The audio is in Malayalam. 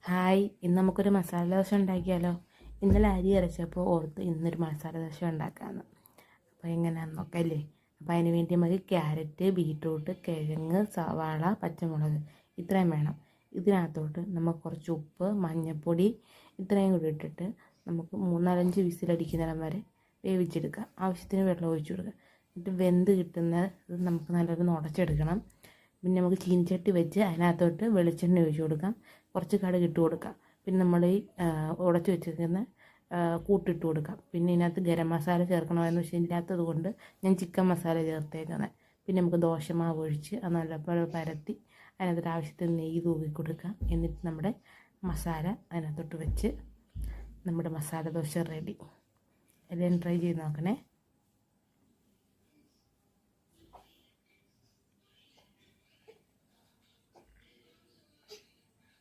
ഹായ്, ഇന്ന് നമുക്കൊരു മസാല ദോശ ഉണ്ടാക്കിയാലോ. ഇന്നലെ അരി അരച്ചപ്പോൾ ഓർത്ത് ഇന്നൊരു മസാല ദോശ ഉണ്ടാക്കാമെന്ന്. അപ്പോൾ എങ്ങനെയാണെന്ന് നോക്കല്ലേ. അപ്പോൾ അതിന് വേണ്ടി നമുക്ക് ക്യാരറ്റ്, ബീറ്റ്റൂട്ട്, കിഴങ്ങ്, സവാള, പച്ചമുളക് ഇത്രയും വേണം. ഇതിനകത്തോട്ട് നമുക്ക് കുറച്ച് ഉപ്പ്, മഞ്ഞൾപ്പൊടി ഇത്രയും കൂടി ഇട്ടിട്ട് നമുക്ക് 3-4-5 വിസിലടിക്കുന്നിടം വരെ വേവിച്ചെടുക്കാം. ആവശ്യത്തിന് വെള്ളം ഒഴിച്ചു കൊടുക്കുക. എന്നിട്ട് വെന്ത് കിട്ടുന്നത് നമുക്ക് നല്ലൊരു ഉടച്ചെടുക്കണം. പിന്നെ നമുക്ക് ചീനിച്ചട്ടി വെച്ച് അതിനകത്തോട്ട് വെളിച്ചെണ്ണ ഒഴിച്ച് കൊടുക്കാം. കുറച്ച് കടുക് ഇട്ട് കൊടുക്കാം. പിന്നെ നമ്മൾ ഈ ഉടച്ച് വെച്ചിരിക്കുന്ന കൂട്ടിട്ട് കൊടുക്കാം. പിന്നെ ഇതിനകത്ത് ഗരം മസാല ചേർക്കണമെന്ന് വെച്ചാൽ ഇല്ലാത്തത് കൊണ്ട് ഞാൻ ചിക്കൻ മസാല ചേർത്തേക്കുന്നത്. പിന്നെ നമുക്ക് ദോശമാവ് ഒഴിച്ച് അത് നല്ലപോലെ പരത്തി അതിനകത്തൊരു ആവശ്യത്തിന് നെയ്യ് തൂക്കി കൊടുക്കാം. എന്നിട്ട് നമ്മുടെ മസാല അതിനകത്തോട്ട് വെച്ച് നമ്മുടെ മസാല ദോശ റെഡി. എല്ലാം ട്രൈ ചെയ്ത് നോക്കണേ.